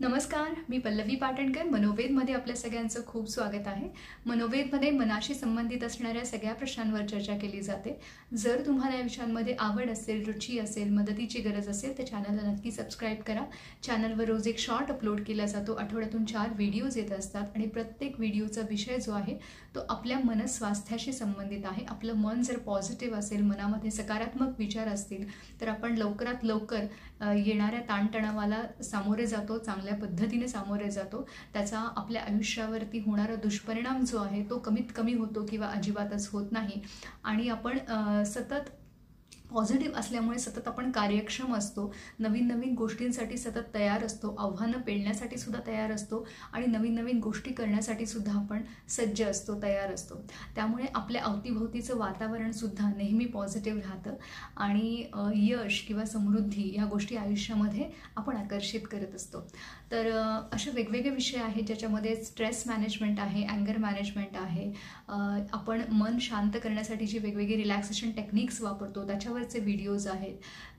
नमस्कार, मी पल्लवी पाटणकर. मनोवेदमध्ये आपल्या सगळ्यांचं खूप स्वागत आहे. मनोवेदमध्ये मनाशी संबंधित असणाऱ्या सगळ्या प्रश्नांवर चर्चा केली जाते. जर तुम्हाला या विषयांमध्ये आवड असेल, रुची असेल, मदतीची गरज असेल तर चॅनलला नक्की सबस्क्राईब करा. चॅनलवर रोज एक शॉर्ट अपलोड केला जातो. आठवड्यातून 4 व्हिडिओज येत असतात आणि प्रत्येक व्हिडिओचा विषय जो आहे तो आपल्या मनस्वास्थ्याशी संबंधित आहे. आपलं मन जर पॉझिटिव्ह असेल, मनामध्ये सकारात्मक विचार असतील तर आपण लवकरात लवकर येणाऱ्या ताणतणावाला सामोरे जातो, चांगल्या पद्धतीने सामोरे जातो. त्याचा आपल्या आयुष्यावरती होणारा दुष्परिणाम जो आहे तो कमीत कमी होतो किंवा अजिबातच होत नाही. आणि आपण सतत पॉझिटिव्ह असल्यामुळे सतत आपण कार्यक्षम असतो, नवीन नवीन गोष्टींसाठी सतत तयार असतो, आव्हानं पेलण्यासाठी सुद्धा तयार असतो आणि नवीन नवीन गोष्टी करण्यासाठी सुद्धा आपण सज्ज असतो, तयार असतो. त्यामुळे आपल्या अवतीभोवतीचं वातावरणसुद्धा नेहमी पॉझिटिव्ह राहतं आणि यश किंवा समृद्धी या गोष्टी आयुष्यामध्ये आपण आकर्षित करत असतो. तर असे वेगवेगळे विषय आहेत ज्याच्यामध्ये स्ट्रेस मॅनेजमेंट आहे, अँगर मॅनेजमेंट आहे, आपण मन शांत करण्यासाठी जी वेगवेगळे रिलॅक्सेशन टेक्निक्स वापरतो त्याच्यावरचे व्हिडिओज आहेत,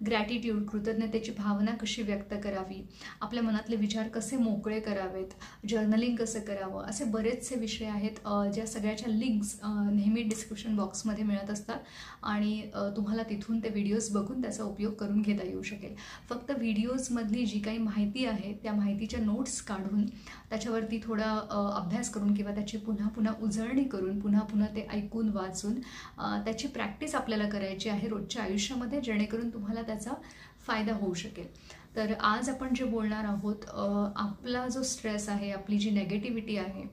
ग्रॅटिट्यूड, कृतज्ञतेची भावना कशी व्यक्त करावी, आपल्या मनातले विचार कसे मोकळे करावेत, जर्नलिंग कसं करावं, असे बरेचसे विषय आहेत ज्या सगळ्याच्या लिंक्स नेहमी डिस्क्रिप्शन बॉक्समध्ये मिळत असतात आणि तुम्हाला तिथून ते व्हिडिओज बघून त्याचा उपयोग करून घेता येऊ शकेल. फक्त व्हिडिओजमधली जी काही माहिती आहे त्या माहितीच्या नोट्स काढून त्याच्यावरती थोडा अभ्यास करून किंवा त्याची पुन्हा पुन्हा उजळणी करून पुन्हा पुन्हा ते ऐकून वाचून त्याची प्रॅक्टिस आपल्याला करायची आहे रोजच्या आयुष्यामध्ये, जेणेकरून तुम्हाला त्याचा फायदा होऊ शकेल. तर आज आपण जे बोलणार आहोत, आपला जो स्ट्रेस आहे, आपली जी नेगेटिव्हिटी आहे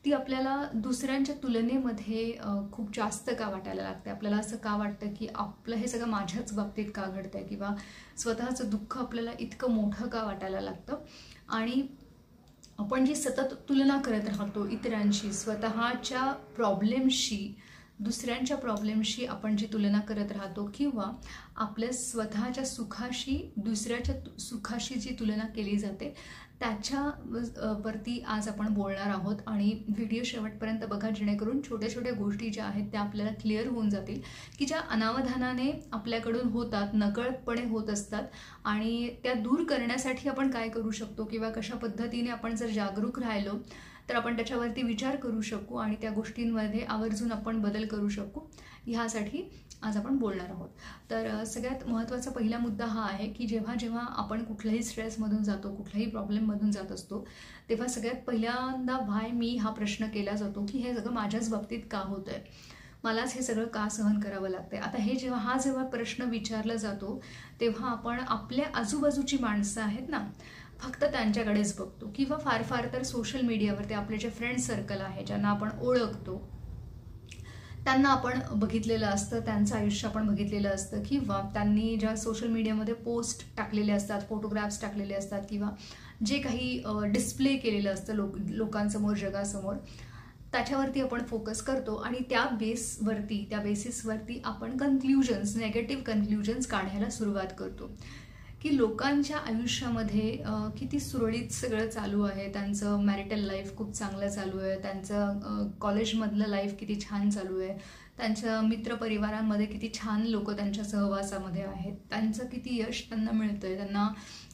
ती आपल्याला दुसऱ्यांच्या तुलनेमध्ये खूप जास्त का वाटायला लागते. आपल्याला असं का वाटतं की आपलं हे सगळं माझ्याच बाबतीत का घडतंय किंवा स्वतःचं दुःख आपल्याला इतकं मोठं का वाटायला लागतं. आणि आपण जी सतत तुलना करत राहतो इतरांशी, स्वतःच्या प्रॉब्लेम्सशी, दुसऱ्यांच्या प्रॉब्लेमशी आपण जी तुलना करत राहतो किंवा आपल्या स्वतःच्या सुखाशी दुसऱ्याच्या सुखाशी जी तुलना केली जाते त्याच्यावरती आज आपण बोलणार आहोत. आणि व्हिडिओ शेवटपर्यंत बघा, जेणेकरून छोट्या छोट्या गोष्टी ज्या आहेत त्या आपल्याला क्लिअर होऊन जातील की ज्या अनावधानाने आपल्याकडून होतात, नकळतपणे होत असतात आणि त्या दूर करण्यासाठी आपण काय करू शकतो किंवा कशा पद्धतीने आपण जर जागरूक राहिलो तर आपण त्याच्यावरती विचार करू शकू आणि त्या गोष्टींमध्ये आवर्जून आपण बदल करू शकू. ह्यासाठी आज आपण बोलणार आहोत. तर सगळ्यात महत्त्वाचा पहिला मुद्दा हा आहे की जेव्हा जेव्हा आपण कुठल्याही स्ट्रेसमधून जातो, कुठल्याही प्रॉब्लेममधून जात असतो, तेव्हा सगळ्यात पहिल्यांदा व्हाय मी हा प्रश्न केला जातो की हे सगळं माझ्याच बाबतीत का होतं आहे, मलाच हे सगळं का सहन करावं लागतं. आता हे जेव्हा प्रश्न विचारला जातो तेव्हा आपण आपल्या आजूबाजूची माणसं आहेत ना, फक्त त्यांच्याकडेच बघतो किंवा फार फार तर सोशल मीडियावरती आपले जे फ्रेंड सर्कल आहे, ज्यांना आपण ओळखतो, त्यांना आपण बघितलेलं असतं, त्यांचं आयुष्य आपण बघितलेलं असतं किंवा त्यांनी ज्या सोशल मीडियामध्ये पोस्ट टाकलेले असतात, फोटोग्राफ्स टाकलेले असतात किंवा जे काही डिस्प्ले केलेलं असतं लोकांसमोर, जगासमोर, त्याच्यावरती आपण फोकस करतो आणि त्या बेसिसवरती आपण कन्क्ल्युजन्स, नेगेटिव्ह कन्क्ल्युजन्स काढायला सुरुवात करतो की लोकांच्या आयुष्यामध्ये किती सुरळीत सगळं चालू आहे, त्यांचं मॅरिटल लाईफ खूप चांगलं चालू आहे, त्यांचं कॉलेजमधलं लाईफ किती छान चालू आहे, त्यांच्या मित्रपरिवारांमध्ये किती छान लोक त्यांच्या सहवासामध्ये आहेत, त्यांचं किती यश त्यांना मिळतं आहे, त्यांना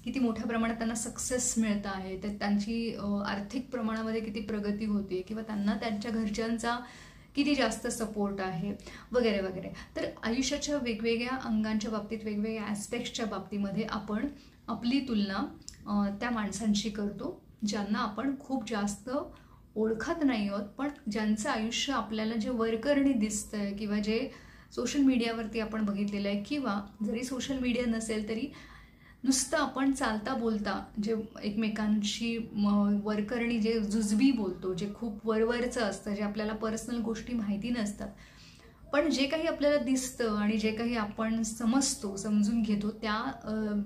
किती मोठ्या प्रमाणात त्यांना सक्सेस मिळतं आहे, तर त्यांची आर्थिक प्रमाणामध्ये किती प्रगती होते किंवा त्यांना त्यांच्या घरच्यांचा किती जास्त सपोर्ट आहे वगैरे वगैरे. तर आयुष्याच्या वेगवेगळ्या अंगांच्या बाबतीत, वेगवेगळ्या ॲस्पेक्ट्सच्या बाबतीमध्ये आपण आपली तुलना त्या माणसांशी करतो ज्यांना आपण खूप जास्त ओळखत नाही आहोत, पण ज्यांचं आयुष्य आपल्याला जे वरकरणी दिसतं आहे किंवा जे सोशल मीडियावरती आपण बघितलेलं आहे किंवा जरी सोशल मीडिया नसेल तरी नुसतं आपण चालता बोलता जे एकमेकांशी वरकरणी जे जुजबी बोलतो, जे खूप वरवरचं असतं, जे आपल्याला पर्सनल गोष्टी माहिती नसतात, पण जे काही आपल्याला दिसतं आणि जे काही आपण समजून घेतो त्या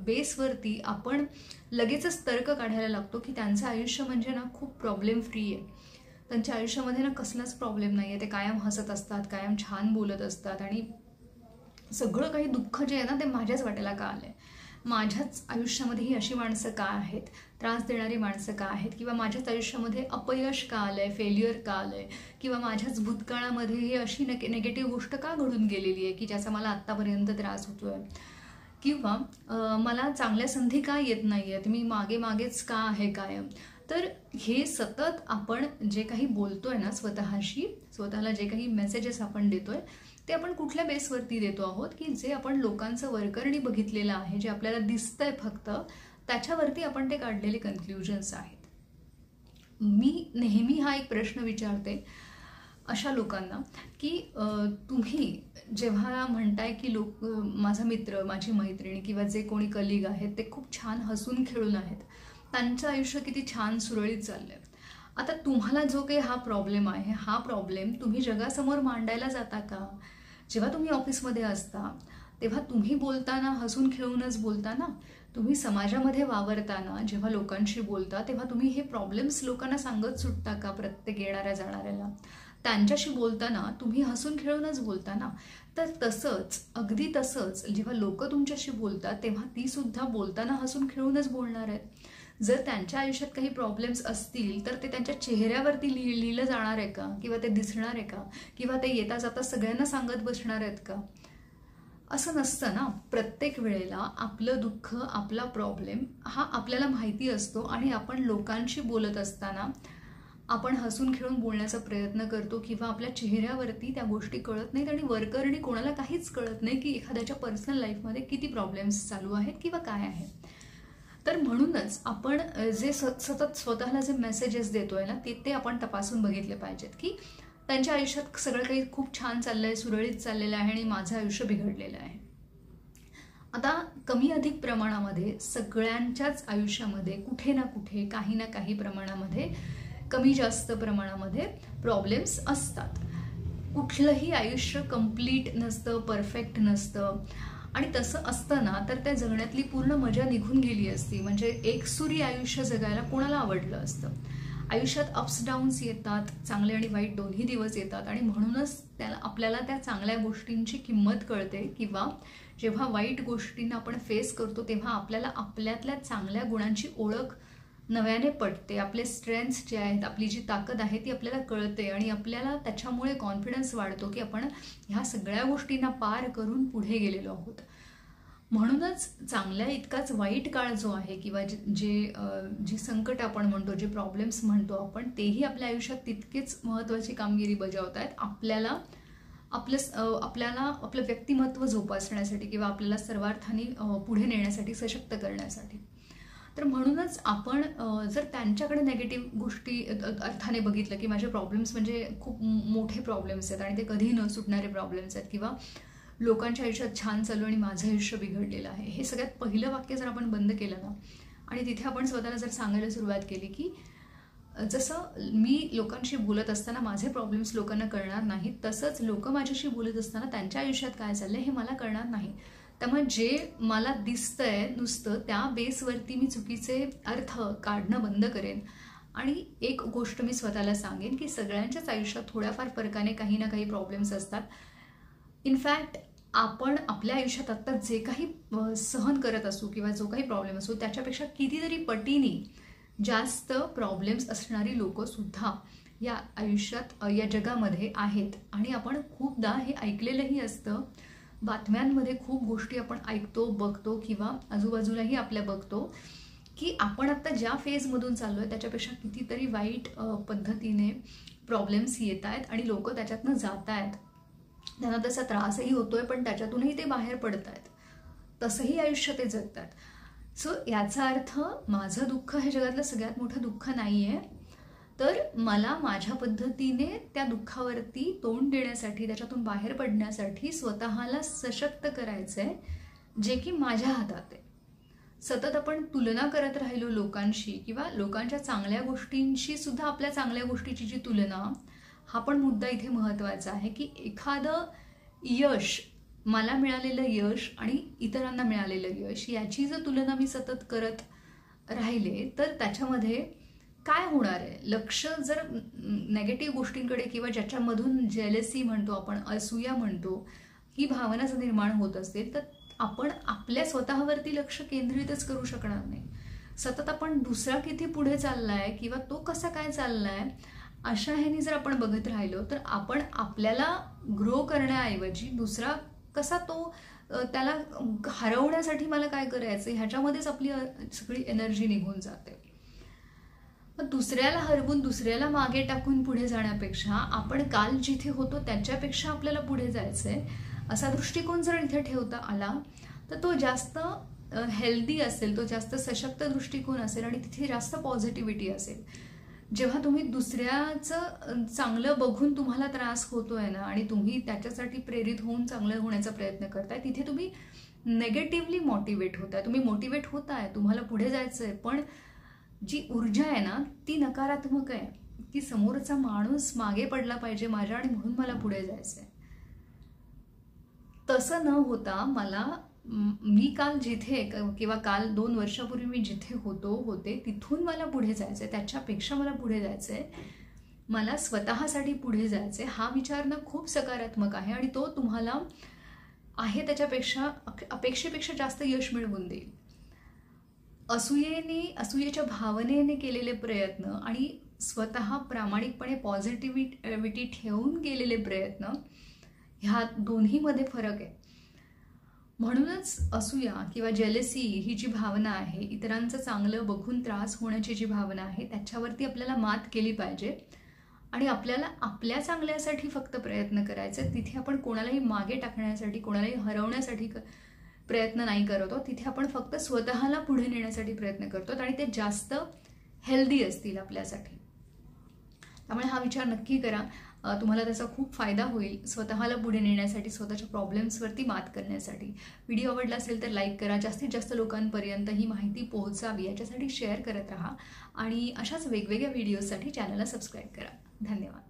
बेसवरती आपण लगेचच तर्क काढायला लागतो की त्यांचं आयुष्य म्हणजे ना खूप प्रॉब्लेम फ्री आहे, त्यांच्या आयुष्यामध्ये ना कसलाच प्रॉब्लेम नाही आहे, ते कायम हसत असतात, कायम छान बोलत असतात आणि सगळं काही दुःख जे आहे ना ते माझ्याच वाट्याला का आलं आहे, माझ्याच आयुष्यामध्ये ही अशी माणसं का आहेत, त्रास देणारी माणसं का आहेत किंवा माझ्याच आयुष्यामध्ये अपयश का आलं आहे, फेल्युअर का आलं आहे किंवा माझ्याच भूतकाळामध्ये ही अशी नेगेटिव्ह गोष्ट का घडून गेलेली आहे की ज्याचा मला आत्तापर्यंत त्रास होतो आहे किंवा मला चांगल्या संधी का येत नाही आहेत, मी मागेच का आहे कायम. तर हे सतत आपण जे काही बोलतोय ना स्वतःशी, स्वतःला जे काही मेसेजेस आपण देतोय ते आपण कुठल्या बेसवरती देतो आहोत, की जे आपण लोकांचं वरकरणी बघितलेलं आहे, जे आपल्याला दिसतंय फक्त त्याच्यावरती आपण ते काढलेले कन्क्ल्युजन्स आहेत. मी नेहमी हा एक प्रश्न विचारते अशा लोकांना की तुम्ही जेव्हा म्हणताय की माझा मित्र, माझी मैत्रिणी किंवा जे कोणी कलिग आहेत ते खूप छान हसून खेळून आहेत, त्यांचं आयुष्य किती छान सुरळीत चाललंय. आता तुम्हाला जो काही हा प्रॉब्लेम आहे, हा प्रॉब्लेम तुम्ही जगासमोर मांडायला जाता का? जेव्हा तुम्ही ऑफिसमध्ये असता तेव्हा तुम्ही बोलताना हसून खेळूनच बोलता ना. तुम्ही समाजामध्ये वावरताना जेव्हा लोकांशी बोलता तेव्हा तुम्ही हे प्रॉब्लेम्स लोकांना सांगत सुटता का? प्रत्येक येणाऱ्या जाणाऱ्याला त्यांच्याशी बोलताना तुम्ही हसून खेळूनच बोलता ना. तर तसंच, अगदी तसंच जेव्हा लोक तुमच्याशी बोलतात तेव्हा ती सुद्धा बोलताना हसून खेळूनच बोलणार आहेत. जर त्यांच्या आयुष्यात काही प्रॉब्लेम्स असतील तर ते त्यांच्या चेहऱ्यावरती लिहिलं जाणार आहे का? किंवा ते दिसणार आहे का? किंवा ते येता जाता सगळ्यांना सांगत बसणार आहेत का? असं नसतं ना. प्रत्येक वेळेला आपलं दुःख, आपला प्रॉब्लेम हा आपल्याला माहिती असतो आणि आपण लोकांशी बोलत असताना आपण हसून खेळून बोलण्याचा प्रयत्न करतो किंवा आपल्या चेहऱ्यावरती त्या गोष्टी कळत नाहीत आणि वरकरणी कोणाला काहीच कळत नाही की एखाद्याच्या पर्सनल लाईफमध्ये किती प्रॉब्लेम्स चालू आहेत किंवा काय आहे. तर म्हणूनच आपण जे सतत स्वतःला जे मेसेजेस देतोय ना ते आपण तपासून बघितले पाहिजेत की त्यांच्या आयुष्यात सगळं काही खूप छान चाललंय, सुरळीत चाललेलं आहे आणि माझं आयुष्य बिघडलेलं आहे. आता कमी अधिक प्रमाणामध्ये सगळ्यांच्याच आयुष्यामध्ये कुठे ना कुठे, काही ना काही प्रमाणामध्ये, कमी जास्त प्रमाणामध्ये प्रॉब्लेम्स असतात. कुठलंही आयुष्य कंप्लीट नसतं, परफेक्ट नसतं. आणि तसं असतं ना तर त्या जगण्यातली पूर्ण मजा निघून गेली असती. म्हणजे एकसुरी आयुष्य जगायला कोणाला आवडलं असतं. आयुष्यात अप्स डाऊन्स येतात, चांगले आणि वाईट दोन्ही दिवस येतात आणि म्हणूनच आपल्याला त्या चांगल्या गोष्टींची किंमत कळते किंवा जेव्हा वाईट गोष्टींना आपण फेस करतो तेव्हा आपल्याला आपल्यातल्या चांगल्या गुणांची ओळख नव्याने पटते. आपले स्ट्रेंथ्स जे आहेत, आपली जी ताकद आहे ती आपल्याला कळते आणि आपल्याला त्याच्यामुळे कॉन्फिडन्स वाढतो की आपण ह्या सगळ्या गोष्टींना पार करून पुढे गेलेलो आहोत. म्हणूनच चांगल्या इतकाच वाईट काळ जो आहे किंवा जी संकट आपण म्हणतो, जे प्रॉब्लेम्स म्हणतो आपण, तेही आपल्या आयुष्यात तितकेच महत्त्वाची कामगिरी बजावत आहेत आपलं व्यक्तिमत्व जोपासण्यासाठी किंवा आपल्याला सर्वार्थाने पुढे नेण्यासाठी, सशक्त करण्यासाठी. तर म्हणूनच आपण जर त्यांच्याकडे नेगेटिव्ह गोष्टी अर्थाने बघितलं की माझे प्रॉब्लेम्स म्हणजे खूप मोठे प्रॉब्लेम्स आहेत आणि ते कधी न सुटणारे प्रॉब्लेम्स आहेत किंवा लोकांच्या आयुष्यात छान चालू आणि माझं आयुष्य बिघडलेलं आहे, हे सगळ्यात पहिलं वाक्य जर आपण बंद केलं ना आणि तिथे आपण स्वतःला जर सांगायला सुरुवात केली की जसं मी लोकांशी बोलत असताना माझे प्रॉब्लेम्स लोकांना कळणार नाहीत, तसंच लोक माझ्याशी बोलत असताना त्यांच्या आयुष्यात काय चाललंय हे मला कळणार नाही. त्यामुळे जे मला दिसतंय नुसतं त्या बेसवरती मी चुकीचे अर्थ काढणं बंद करेन. आणि एक गोष्ट मी स्वतःला सांगेन की सगळ्यांच्याच आयुष्यात थोड्याफार फरकाने काही ना काही प्रॉब्लेम्स असतात. इनफॅक्ट आपण आपल्या आयुष्यात आत्ता जे काही सहन करत असू किंवा जो काही प्रॉब्लेम असू त्याच्यापेक्षा कितीतरी पटीने जास्त प्रॉब्लेम्स असणारी लोकंसुद्धा या आयुष्यात, या जगामध्ये आहेत. आणि आपण खूपदा हे ऐकलेलंही असतं. बातम्यांमध्ये खूप गोष्टी आपण ऐकतो, बघतो किंवा आजूबाजूलाही आपल्या बघतो की आपण आत्ता ज्या फेजमधून चाललो आहे त्याच्यापेक्षा कितीतरी वाईट पद्धतीने प्रॉब्लेम्स येत आहेत आणि लोक त्याच्यातनं जात आहेत. त्यांना त्याचा त्रासही होतोय पण त्याच्यातूनही ते बाहेर पडत आहेत. तसंही आयुष्य ते जगतात. सो याचा अर्थ माझं दुःख हे जगातलं सगळ्यात मोठं दुःख नाही आहे, तर मला माझ्या पद्धतीने त्या दुःखावरती तोंड देण्यासाठी, त्याच्यातून बाहेर पडण्यासाठी स्वतःला सशक्त करायचं आहे, जे की माझ्या हातात आहे. सतत आपण तुलना करत राहिलो लोकांशी किंवा लोकांच्या चांगल्या गोष्टींशी सुद्धा आपल्या चांगल्या गोष्टीची जी तुलना, हा पण मुद्दा इथे महत्त्वाचा आहे की एखादं यश, मला मिळालेलं यश आणि इतरांना मिळालेलं यश याची जर तुलना मी सतत करत राहिले तर त्याच्यामध्ये काय होणार आहे. लक्ष जर नेगेटिव्ह गोष्टींकडे किंवा ज्याच्यामधून जेलसी म्हणतो आपण, असूया म्हणतो, ही भावना जर निर्माण होत असेल तर आपण आपल्या स्वतःवरती लक्ष केंद्रितच करू शकणार नाही. सतत आपण दुसरा किती पुढे चाललाय किंवा तो कसा काय चाललाय अशा ह्यानी जर आपण बघत राहिलो तर आपण आपल्याला ग्रो करण्याऐवजी दुसरा कसा तो त्याला हरवण्यासाठी मला काय करायचं ह्याच्यामध्येच आपली सगळी एनर्जी निघून जाते. मग दुसऱ्याला हरवून दुसऱ्याला मागे टाकून पुढे जाण्यापेक्षा आपण काल जिथे होतो त्याच्यापेक्षा आपल्याला पुढे जायचंय असा दृष्टिकोन जर इथे ठेवता आला तर तो जास्त हेल्दी असेल, तो जास्त सशक्त दृष्टिकोन असेल आणि तिथे जास्त पॉझिटिव्हिटी असेल. जेव्हा तुम्ही दुसऱ्याचं चांगलं बघून तुम्हाला त्रास होतोय ना आणि तुम्ही त्याच्यासाठी प्रेरित होऊन चांगलं होण्याचा प्रयत्न करताय, तिथे तुम्ही नेगेटिव्हली मोटिवेट होताय. तुम्ही मोटिवेट होताय, तुम्हाला पुढे जायचंय, पण जी ऊर्जा आहे ना ती नकारात्मक आहे, की समोरचा माणूस मागे पडला पाहिजे माझ्या आणि म्हणून मला पुढे जायचंय. तसं न होता मी काल जिथे किंवा काल 2 वर्षापूर्वी मी जिथे होते तिथून मला पुढे जायचंय, त्याच्यापेक्षा मला पुढे जायचंय, मला स्वतःसाठी पुढे जायचंय, हा विचार ना खूप सकारात्मक आहे आणि तो तुम्हाला आहे त्याच्यापेक्षा अपेक्षेपेक्षा जास्त यश मिळवून देईल. असूयेच्या भावनेने केलेले प्रयत्न आणि स्वतः प्रामाणिकपणे पॉझिटिव्हिटी ठेवून केलेले प्रयत्न ह्या दोन्हीमध्ये फरक आहे. म्हणूनच असूया किंवा जेलसी ही जी भावना आहे, इतरांचं चांगलं बघून त्रास होण्याची जी भावना आहे, त्याच्यावरती आपल्याला मात केली पाहिजे आणि आपल्याला आपल्या चांगल्यासाठी फक्त प्रयत्न करायचे. तिथे आपण कोणालाही मागे टाकण्यासाठी, कोणालाही हरवण्यासाठी प्रयत्न नाही करतो. तिथे आपण फक्त स्वतःला पुढे नेण्यासाठी प्रयत्न करतो आणि ते जास्त हेल्दी असतील आपल्यासाठी. त्यामुळे हा विचार नक्की करा, तुम्हाला त्याचा खूप फायदा होईल स्वतःला पुढे नेण्यासाठी, स्वतःच्या प्रॉब्लेम्सवरती मात करण्यासाठी. व्हिडिओ आवडला असेल तर लाईक करा, जास्तीत जास्त लोकांपर्यंत ही माहिती पोहोचावी याच्यासाठी शेअर करत राहा आणि अशाच वेगवेगळ्या व्हिडिओसाठी चॅनलला सबस्क्राईब करा. धन्यवाद.